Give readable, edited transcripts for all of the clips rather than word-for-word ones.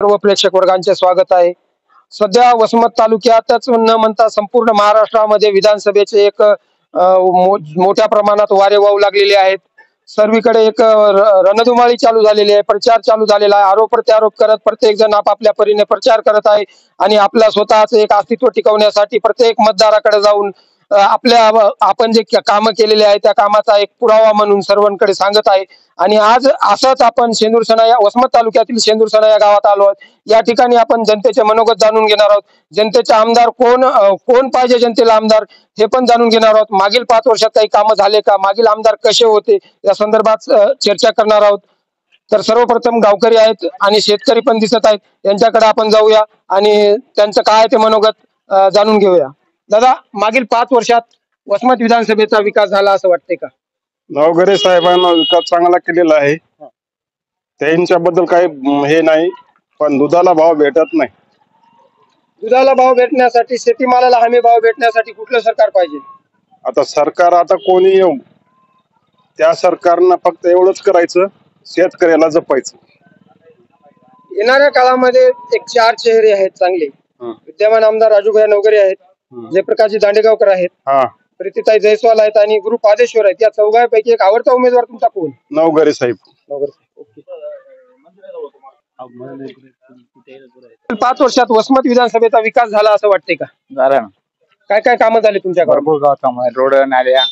सर्व प्रेक्षक वर्गांचे स्वागत आहे। सध्या वसमत तालुक्यातच न म्हणता संपूर्ण महाराष्ट्रामध्ये विधानसभेचे एक मोठ्या प्रमाणात वारे वाहू लागलेले आहेत। सर्वीकडे एक रणधुमाळी चालू झालेली आहे, प्रचार चालू झालेला आहे। आरोप प्रत्यारोप करत प्रत्येक जण आपापल्या परीने प्रचार करत आहे आणि आपल्या स्वतःचे एक अस्तित्व टिकवण्यासाठी प्रत्येक मतदाराकडे जाऊन आपण जे काम केलेले आहे त्या कामाचा एक पुरावा म्हणून सर्वांकडे सांगत आहे। आणि आज असंच आपण शेंदूरसणा या वसमत तालुक्यातील शेंदूरसणा या गावात आलो आहोत। या ठिकाणी आपण जनतेचे मनोगत जाणून घेणार आहोत। जनतेचे आमदार कोण पाहिजे, जनतेला आमदार हे पण जाणून घेणार आहोत। मागील 5 वर्षात काही कामं झाले का, मागील आमदार कसे होते या संदर्भात चर्चा करणार आहोत। तर सर्वप्रथम गावकरी आहेत आणि शेतकरी पण दिसत आहेत, यांच्याकडे आपण जाऊया आणि त्यांचं काय ते मनोगत जाणून घेऊया। दादा, मागील 5 वर्षात वसमत विधानसभेचा विकास झाला असं वाटतंय का? गावकरी साहेबांना विकास चांगला केलेला आहे, त्यांच्याबद्दल काही हे नाही, पण दुधाला भाव भेटत नाही। दुधाला भाव भेटण्यासाठी, शेतीमालाला हमी भाव भेटण्यासाठी कुठलं सरकार पाहिजे? आता सरकार आता कोणी येऊ, त्या सरकारनं फक्त एवढंच करायचं, शेतकऱ्याला जपायचं। येणाऱ्या काळामध्ये एक 4 चेहरे आहेत चांगले। विद्यमान आमदार राजूभाई नवघरे आहेत, जयप्रकाशजी दांडेगावकर आहेत, प्रीतीताई जयस्वाल आहेत आणि गुरु पादेश्वर आहेत। या चौघांपैकी एक आवडता उमेदवार तुमचा कोण? नवघरे साहेब। 5 वर्षात वसमत विधानसभेचा विकास झाला असं वाटतंय का? झाला ना। काय काय कामं झाली तुमच्या गावात? भरपूर गावात काम आहे, रोड नाल्या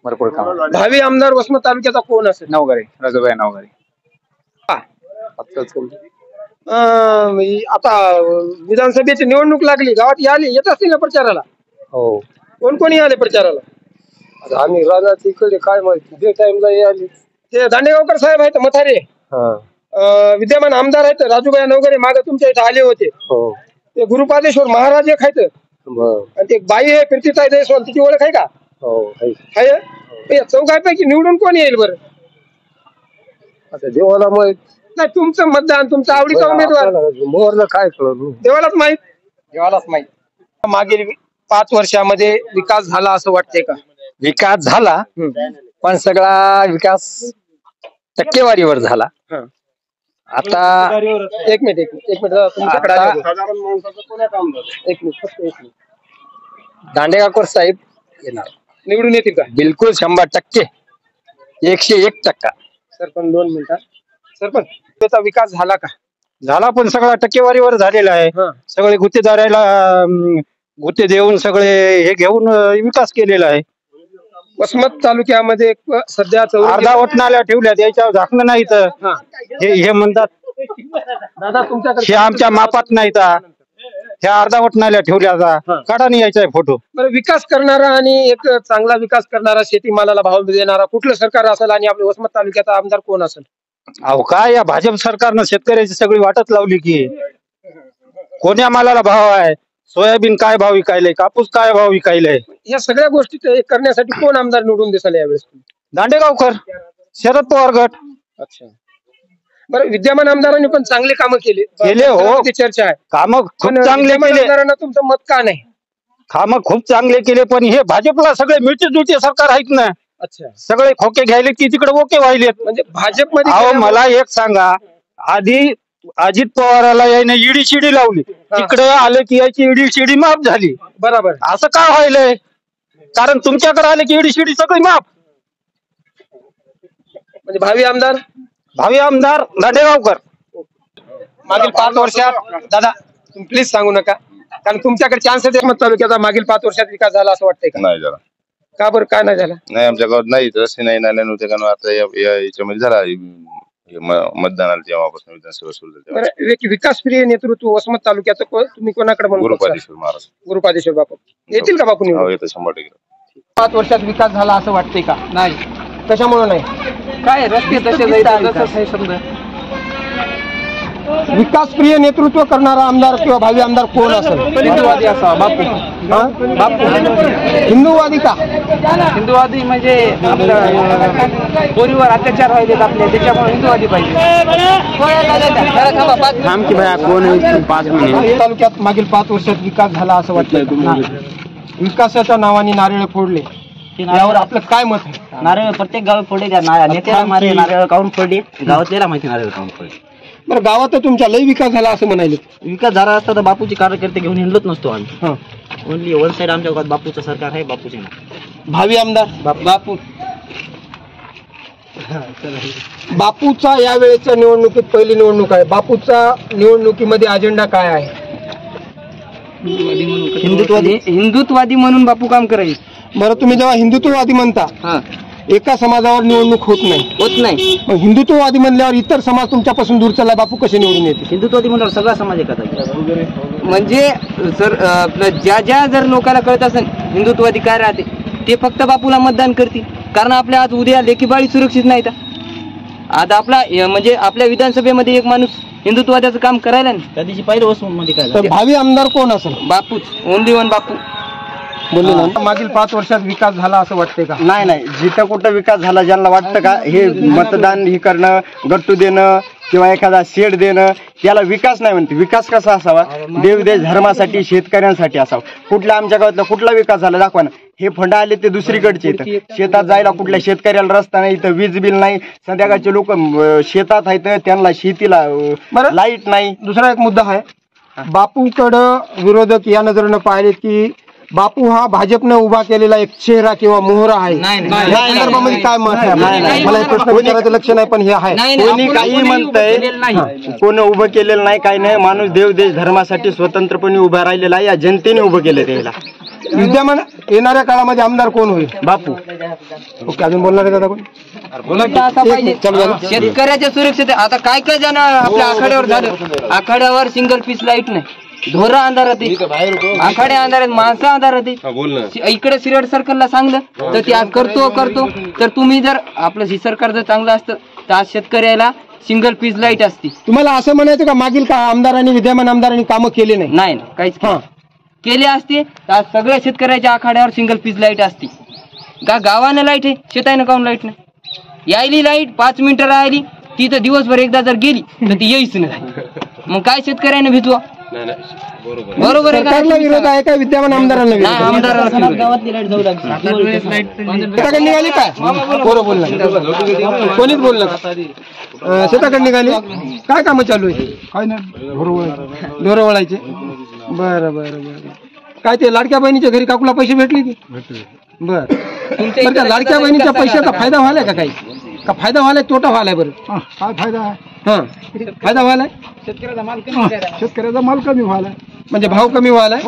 भरपूर काम। भावी आमदार वसमत तालुक्याचा कोण असेल? नवघरे, राजूभाई नवघरे। आता विधानसभेची निवडणूक लागली, गावात येत असतील ना प्रचाराला? हो। कोण कोणी आले प्रचाराला? आम्ही राजा तिकडे काय माहिती ते टाइमला आले। ते दांडेगावकर साहेब आहेत मथारे, विद्यमान आमदार आहेत राजूभाई नवघरे, मागे तुमच्या इथे आले होते। ते गुरुपादेश्वर महाराज एक आहेत आणि ते बाई आहे प्रीतीताई जयस्वाल, तिची ओळख आहे का? चौघांपैकी निवडून कोण येईल बरं? आता देवाला माहित नाही, तुमचं मतदान, तुमचा आवडीचा उमेदवार मोरला काय कळलं, देवालाच माहित। मागील 5 वर्षामध्ये विकास झाला असं वाटतंय का? विकास झाला, पण सगळा विकास टक्केवारीवर झाला। आता एक मिनिट तुमच्याकडे एक मिनिट। दांडेगावकर साहेब येणार, निवडून येतील का? बिलकुल 100%, 101%। सरपंच 2 मिनिटात। सरपंच, त्याचा विकास झाला का? झाला, पण सगळा टक्केवारीवर झालेला आहे। सगळे गुत्तेदाराला गुत्ते देऊन सगळे हे घेऊन विकास केलेला आहे। वसमत तालुक्यामध्ये सध्या अर्धा वटणाल्या ठेवल्या, त्याच्यावर झाकणं नाही तर हे म्हणतात दादा तुमच्याकडे हे आमच्या मापात नाही तर ह्या अर्धा वटणाल्या ठेवल्या, काढा नाही यायचा फोटो। बरं, विकास करणारा आणि एक चांगला विकास करणारा, शेतीमालाला भाव देणारा कुठलं सरकार असेल आणि आपल्या वसमत तालुक्याचा आमदार कोण असेल? अहो काय, या भाजप सरकारनं शेतकऱ्याची सगळी वाटच लावली की कोण्या मालाला भाव आहे, सोयाबीन काय भाव विकायलाय, कापूस काय भाव विकायलाय, या सगळ्या गोष्टी करण्यासाठी कोण आमदार निवडून दिसाल यावेळेस? दांडेगावकर, शरद पवार गट। अच्छा, बरं, विद्यमान आमदारांनी पण चांगले कामं केले हो, चर्चा आहे। कामं खूप चांगले केले, आमदारांना तुमचं मत का नाही? कामं खूप चांगले केले, पण हे भाजपला सगळे मिळते जुळते सरकार आहेत ना। अच्छा, सगळे खोके घ्यायले की तिकडे ओके व्हायलेत। म्हणजे भाजपमध्ये अहो मला एक सांगा, आधी अजित पवाराला यायने ईडी शिडी लावली, तिकडे आले की याची ईडी शिडी माफ झाली। बरोबर, असं का व्हायलंय? कारण तुमच्याकडे आले की ईडी शिडी सगळी माफ। म्हणजे भावी आमदार दांडेगावकर। मागील 5 वर्षात, दादा प्लीज सांगू नका, कारण तुमच्याकडे चान्स आहे। वसमत तालुक्याचा मागील 5 वर्षात विकास झाला असं वाटतंय का? नाही झाला। का बरं, काय नाही झाला? नाही, आमच्या गावात नाही, रस्ते नाही, नाल्या नव्हते का? आता याच्यामध्ये झाला मतदानाला जेव्हापासून विधानसभा सुरू झाली। विकासप्रिय नेतृत्व वसमत तालुक्याचं तुम्ही कोणाकडे म्हणून? गुरुपादेश्वर महाराज। गुरुपादेश्वर बापू येतील का? बापू निवडून येतं 100%। 5 वर्षात विकास झाला असं वाटतंय का? नाही। कशामुळे नाही? काय रस्ते तसे समजा। विकासप्रिय नेतृत्व करणारा आमदार किंवा भावी आमदार कोण असेल? हिंदुवादी असा बापू। हिंदुवादी का? हिंदुवादी म्हणजे पोरीवर अत्याचार व्हायचे आपल्या, त्याच्यामुळे हिंदुवादी पाहिजे। तालुक्यात मागील 5 वर्षात विकास झाला असं वाटतं? विकासाच्या नावाने नारळ फोडले, यावर आपलं काय मत आहे? नारळ प्रत्येक गावात फोडले, नेत्याला मारे नारळ काढून फोडले, गावातल्याला माहिती नारळ काढून फोडले। बरं गावात तर तुमचा लय विकास झाला असं म्हणाले. विकास झाला असता तर बापूचे कार्यकर्ते घेऊन हिंडत नसतो आम्ही. हा. ओनली वन साइड आमच्या गावात बापूचं सरकार आहे, बापूचे भावी आमदार बापू बापूचा या वेळेच्या निवडणुकीत पहिली निवडणूक आहे. बापूचा निवडणुकीमध्ये अजेंडा काय आहे? हिंदुत्ववादी म्हणून बापू काम करायचे. बरं तुम्ही जेव्हा हिंदुत्ववादी म्हणता एका समाजावर निवडणूक होत नाही, मग हिंदुत्ववादी म्हणल्यावर इतर समाज तुमच्यापासून दूर चालला, बापू कसे निवडून येते? हिंदुत्ववादी म्हणल्यावर सगळा समाज एकत्र म्हणजे सर ज्या जर लोकांना कळत असेल हिंदुत्ववादी काय राहते ते फक्त बापूला मतदान करतील. कारण आपल्या आज उद्या लेकीबाळी सुरक्षित नाहीत. आता आपला म्हणजे आपल्या विधानसभेमध्ये एक माणूस हिंदुत्ववाद्याचं काम करायला नाही. त्या दिवशी पहिल्या वस्तूमध्ये काय भावी आमदार कोण असेल? बापूच, ओनली वन बापू. बोलले ना मागील 5 वर्षात विकास झाला असं वाटतंय का? नाही, जिथं कुठं विकास झाला ज्यांना वाटतं का हे मतदान हे करणं, गट्टू देणं किंवा एखादा शेड देणं याला विकास नाही म्हणते. विकास कसा असावा? देवदेश धर्मासाठी, शेतकऱ्यांसाठी असावा. कुठल्या आमच्या गावातला कुठला विकास झाला दाखवा ना. हे फंड आले ते दुसरीकडचे इथं शेतात जायला कुठल्या शेतकऱ्याला रस्ता नाही, इथं वीज बिल नाही, संध्याकाळचे लोक शेतात आहेत त्यांना शेतीला लाईट नाही. दुसरा एक मुद्दा आहे, बापूकडं विरोधक या नजरेनं पाहिले की बापू हा भाजपनं उभा केलेला एक चेहरा किंवा मोहरा आहे. या संदर्भामध्ये काय मत आहे? मला हे प्रश्न विचारायचं लक्ष नाही पण हे आहे. कोणी काही म्हणतंय, कोणी उभं केलेलं नाही, काही नाही. माणूस देवदेश धर्मासाठी स्वतंत्रपणे उभा राहिलेला आहे. या जनतेने उभं केलं त्याला. विद्यमान येणाऱ्या काळामध्ये आमदार कोण होईल? बापू. ओके, अजून बोलणार आहे दादा कोण? शेतकऱ्याच्या सुरक्षित आता काय काय जण आपल्या आखाड्यावर झालं. आखाड्यावर सिंगल पीस लाईट नाही, ढोरा अंधारात, आखाड्या अंधारात, माणसं अंधारात. इकडे सिरड सर्कलला सांगलं तर ते आज करतो तर तुम्ही जर आपलं ही सरकार जर चांगलं असतं तर आज शेतकऱ्याला सिंगल पीस लाईट असती. तुम्हाला असं म्हणायचं का मागील का आमदारांनी विद्यमान आमदारांनी कामं केली नाही? काहीच केले असते तर आज सगळ्या शेतकऱ्याच्या आखाड्यावर सिंगल पीस लाईट असती. गावानं लाईट आहे, शेतानं काऊन लाईट नाही? यायली लाईट 5 मिनिटं राहिली ती तर दिवसभर एकदा जर गेली तर ती यायच नाही. मग काय शेतकऱ्याने भेटवा? बरोबर आहे. सरकारला विरोध आहे का विद्यमान आमदारांना विरोध आहे? शेताकडे निघाली काय? बरोबर बोलला, कोणीच बोललं का? शेताकडे निघाली काय कामं चालू आहे? काय नाही, ढोरं वळायचे. बरं काय ते लाडक्या बहिणीच्या घरी काकूला पैसे भेटले की? बरं त्या लाडक्या बहिणीच्या पैशाचा फायदा व्हायलाय का? काही का फायदा व्हायलाय तोटा व्हायलाय? बरं काय फायदा आहे? फायदा व्हायलाय, शेतकऱ्याचा माल कमी व्हायलाय म्हणजे भाव कमी व्हायलाय.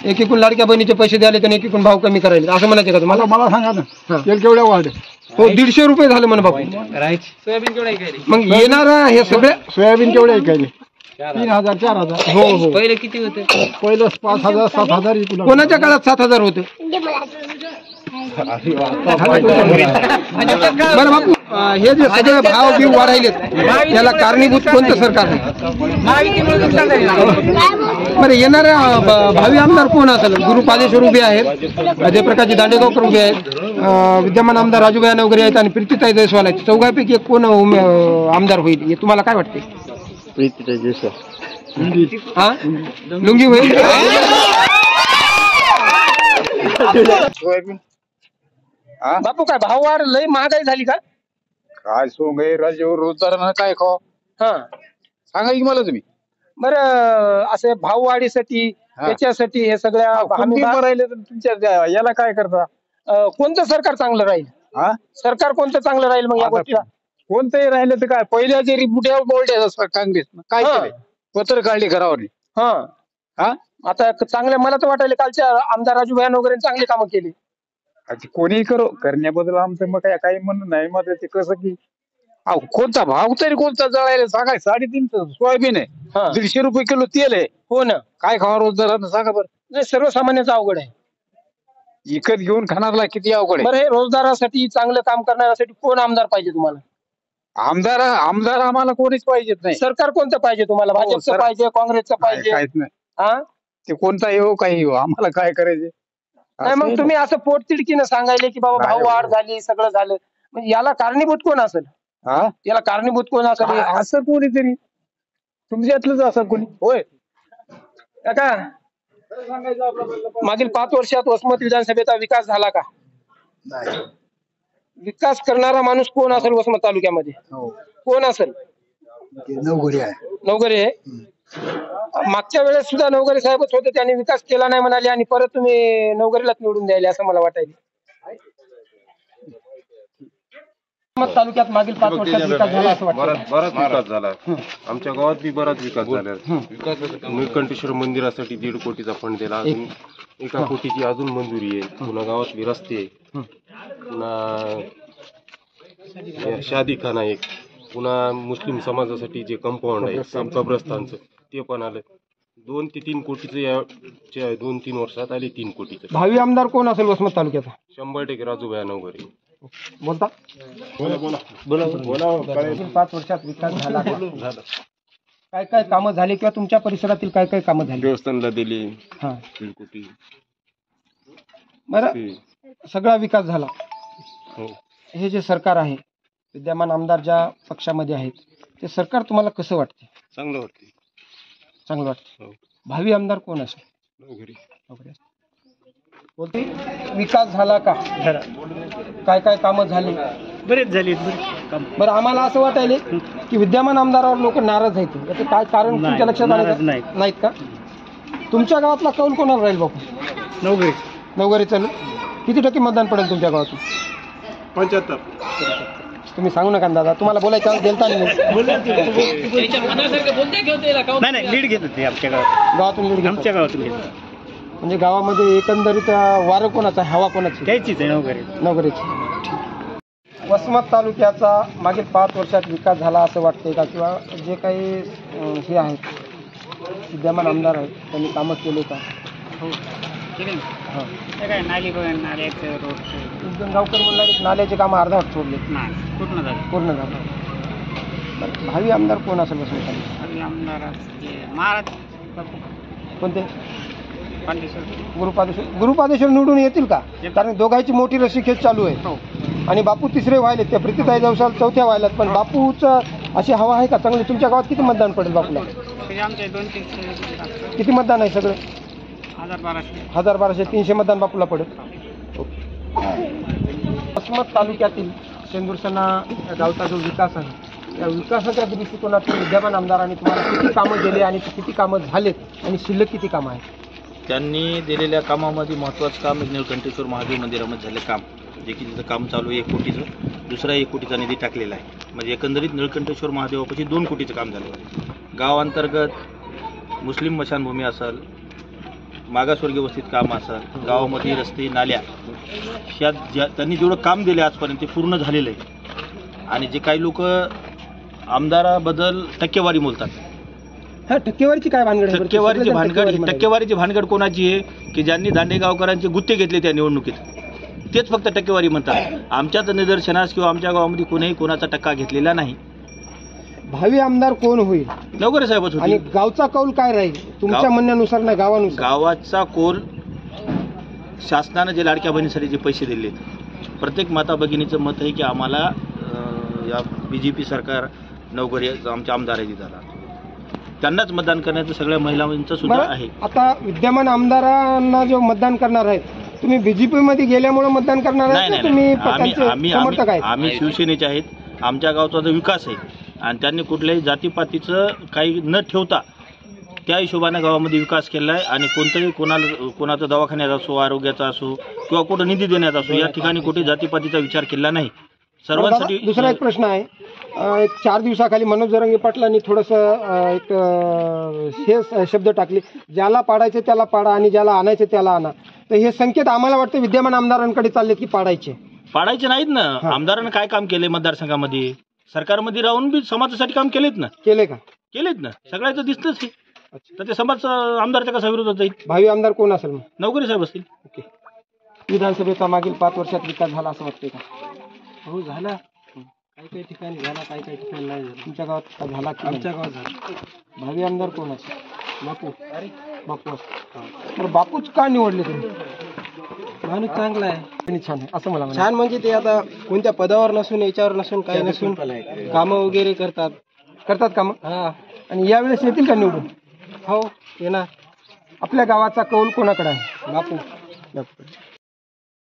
एकीकडून लाडक्या बहिणीचे पैसे द्याले तर एकीकडून भाव कमी करायला असं म्हणायचं का तुम्हाला? मला सांगा ना, तेल केवढ्या वाढले? हो 150 रुपये झालं म्हणे बापू. सोयाबीन केवढं मग येणारा हे सगळे सोयाबीन केवढे ऐकायले? 3000 4000. हो पहिले किती होते? पहिलं 5000 7000. कोणाच्या काळात 7000 होते? बरं बापू, हे जे सगळे भाव बिव वाढायलेत त्याला कारणीभूत कोणतं सरकार आहे? बरं येणाऱ्या भावी आमदार कोण असेल? गुरु पादेश्वर उभे आहेत, जयप्रकाशजी दांडेगावकर उभे आहेत, विद्यमान आमदार राजूभाई वगैरे आहेत आणि प्रीतीताई जयस्वाल आहेत. चौघापैकी एक कोण आमदार होईल हे तुम्हाला काय वाटते? प्रीतीताई जयस्वाल. हा लुंगी होईल. बापू काय भाव वाढ लय महागाई झाली का? काय सोंग आहे राज्यावर रोजगारानं काय खाव सांगा की मला तुम्ही. बरं असे भाव वाढीसाठी त्याच्यासाठी हे सगळ्या राहिले तर तुमच्या याला काय करता? कोणतं सरकार चांगलं राहील? सरकार कोणतं चांगलं राहील मग या गोष्टीला? कोणतंही राहिलं तर काय? पहिल्या जे बुड्या बोलड्या काँग्रेसनं काय केलंय? पत्र काढली घरावर. आता चांगले मला तर वाटायला कालच्या आमदार राजूभाई वगैरे चांगली कामं केली. कोणीही करो करण्याबद्दल आमचं मग काय काही म्हणणं नाही. मग ते कसं की कोणता भाव तरी कोणता जळायला सांगाय? 350 सोयाबीन आहे, 150 रुपये किलो तेल आहे. हो ना, काय खावा रोजगारानं सांगा बरं? नाही सर्वसामान्याचं अवघड आहे. विकत घेऊन खाणारला किती अवघड आहे. बरं हे रोजगारासाठी चांगलं काम करण्यासाठी कोण आमदार पाहिजे तुम्हाला? आमदार आम्हाला कोणीच पाहिजेत नाही. सरकार कोणतं पाहिजे तुम्हाला? भाजपचं पाहिजे, काँग्रेसचं पाहिजे? काहीच नाही. ते कोणता येऊ काही येऊ आम्हाला काय करायचे? नाही मग तुम्ही असं पोटतिडकीनं सांगायले की बाबा भाव वाढ झाली सगळं झालं, म्हणजे याला कारणीभूत कोण असेल? याला कारणीभूत कोण असेल? असं कोणीतरी तुमच्यातलंच असं कोणी होय का? मागील 5 वर्षात वसमत विधानसभेचा विकास झाला का? विकास करणारा माणूस कोण असेल वसमत तालुक्यामध्ये? कोण असेल? नवघरी आहे. नवघरे आहे. मागच्या वेळेस सुद्धा नवघरे साहेबच होते, त्यांनी विकास केला नाही म्हणाले आणि परत तुम्ही नवघरीलाच निवडून द्यायले असं मला वाटायला. तालुक्यात मागील 5 वर्षात विकास झाला असं वाटतं? बराच विकास झाला. आमच्या गावात बी बराच विकास झाला. निळकंठेश्वर मंदिरासाठी 1.5 कोटीचा फंड दिला. अजून 1 कोटीची अजून मंजुरी आहे. पुन्हा गावातली रस्ते आहे. पुन्हा शादीखाना एक. पुन्हा मुस्लिम समाजासाठी जे कंपाऊंड आहे कब्रस्तानचं ते पण आलं. 2 ते 3 कोटीचं 2-3 वर्षात आले 3 कोटीचं. भावी आमदार कोण असेल वसमत तालुक्याचा? 100% राजूभाई नवघरे. बोलता 5 वर्षात विकास झाला. काय काय कामं झाली किंवा तुमच्या परिसरातील काय काय कामं झाली? देवस्थानला दिली हा 3 कोटी. बरं, सगळा विकास झाला. हो. हे जे सरकार आहे, विद्यमान आमदार ज्या पक्षामध्ये आहेत, ते सरकार तुम्हाला कसं वाटते? चांगलं वाटते. चांगलं वाटते. हो. भावी आमदार कोण असेल? नवघरे. बोलते विकास झाला का? काय काय कामं झाली? बरेच झाले. बरं, आम्हाला असं वाटायले की विद्यमान आमदारावर लोक नाराज आहेत. याचं काय कारण तुमच्या लक्षात आलं का? नाहीत का? तुमच्या गावातला कौल कोणाला राहील बापू? नवघरे. नवघरे चालू. किती टक्के मतदान पडेल तुमच्या गावातून? 75. तुम्ही सांगू नका दादा, तुम्हाला बोलायचं देलता नाही. नाही लीड घेत होते आमच्या गावात, गावातून लीड आमच्या गावातून घेत. म्हणजे गावामध्ये एकंदरीत वारं कोणाचा, हवा कोणाची? त्याचीच आहे नवघरेची. वसमत तालुक्याचा मागील 5 वर्षात विकास झाला असं वाटतंय का? किंवा जे काही हे आहेत विद्यमान आमदार आहेत त्यांनी कामं केले का? हो केले ना. काय नाली बघा, नाल्याचं रोड गावकर बोलला की नाल्याचे कामं अर्धवट सोडले. नाही पूर्ण झालं. पूर्ण झालं. भावी आमदार कोण असेल वसमत तालुक्यात? भावी आमदार महाराज कोणते? पांडेश्वर. गुरुपादेश्वर निवडून येतील का? कारण दोघांची मोठी रस्सीखेच चालू आहे आणि बापू 3रे व्हायलेत, त्या प्रीतीताई जवसाल 4थ्या व्हायल्यात. पण बापूच अशी हवा आहे का चांगली? तुमच्या गावात किती मतदान पडेल बापूला? आमचे 200-300 किती मतदान आहे सगळं? 1000-1200 300 मतदान बापूला पडेल. वसमत तालुक्यातील शेंदूरसणा गावचा जो विकास आहे, त्या विकासाच्या दृष्टिकोनातून विद्यमान आमदारांनी तुम्हाला किती कामं केले आणि किती कामं झालेत आणि शिल्लक किती कामं आहेत? त्यांनी दिलेल्या कामामध्ये महत्त्वाचं काम निळकंठेश्वर महादेव मंदिरामध्ये झालं काम, जे की तिथं काम चालू आहे 1 कोटीचं. दुसरा 1 कोटीचा निधी टाकलेला आहे. म्हणजे एकंदरीत निळकंठेश्वर महादेवापाशी 2 कोटीचं काम झालं आहे. गावांतर्गत मुस्लिम मशानभूमी असेल, मागासवर्गीय वस्तीत काम असेल, गावामध्ये रस्ते नाल्या, ह्या त्यांनी जेवढं काम दिलं आजपर्यंत ते पूर्ण झालेलं आहे. आणि जे काही लोक आमदाराबद्दल टक्केवारी बोलतात, हा टक्केवारीची काय भानगड? टक्केवारीची भानगड, ही टक्केवारीची भानगड कोणाची आहे की ज्यांनी दांडेगावकरांचे गुत्ते घेतले त्या निवडणुकीत, तेच फक्त टक्केवारी म्हणतात. आमच्या तर निदर्शनास किंवा आमच्या गावामध्ये कोणीही कोणाचा टक्का घेतलेला नाही. भावी आमदार कोण होईल? नवघरे साहेबच आणि होते. गावचा कौल काय राहील तुमच्या म्हणण्यानुसार? नाही, गावानुसार. गावाचा कौल, शासनानं जे लाडक्या बहिणीसाठी जे पैसे दिलेत, प्रत्येक माता भगिनीचं मत आहे की आम्हाला या BJP सरकार नवघरे आमचे आमदार आहे तिथं, त्यांनाच मतदान करण्याचं सगळ्या महिलांचं सुद्धा आहे. आता विद्यमान आमदारांना जो मतदान करणार आहेत, तुम्ही BJP मध्ये गेल्यामुळे मतदान करणार आहेत? आम्ही शिवसेनेचे आहेत. आमच्या गावचा जो विकास आहे आणि त्यांनी कुठल्याही जातीपातीचं काही न ठेवता त्या हिशोबाने गावामध्ये विकास केला आहे. आणि कोणताही कोणाचा दवाखान्याचा असो, आरोग्याचा असो किंवा कुठं निधी देण्याचा असो, या ठिकाणी कुठे जातीपातीचा विचार केला नाही. सर्वांसाठी. दुसरा एक प्रश्न आहे, एक 4 दिवसाखाली मनोज जरांगे पाटलांनी थोडंसं एक हे शब्द टाकले, ज्याला पाडायचे त्याला पाडा आणि ज्याला आणायचे त्याला आणा. तर हे संकेत आम्हाला वाटतं विद्यमान आमदारांकडे चालले की पाडायचे नाहीत ना. आमदारांनी काय काम केले मतदारसंघामध्ये? सरकारमध्ये राहून बी समाजासाठी काम केलेत ना. केलेत ना, सगळ्याचं दिसतंच हे. तर ते समाज आमदारच्या कसा विरोधात जाईल? भावी आमदार कोण असेल मग? नवघरे साहेब असतील. ओके. विधानसभेचा मागील 5 वर्षात विकास झाला असं वाटतंय का? हो झाला, काही ठिकाणी झाला, काही ठिकाणी नाही झाला. तुमच्या गावात झाला की? आमच्या गावात झाला. भावी आमदार कोण असेल? बापू. तर बापूच का निवडले तुम्ही? माणूस चांगला आहे, छान आहे असं मला छान. म्हणजे ते आता कोणत्या पदावर नसून, याच्यावर नसून, काही नसून कामं वगैरे करतात कामं. हा. आणि यावेळेस येतील का निवडून? हो येणार. आपल्या गावाचा कौल कोणाकडे आहे? बापू.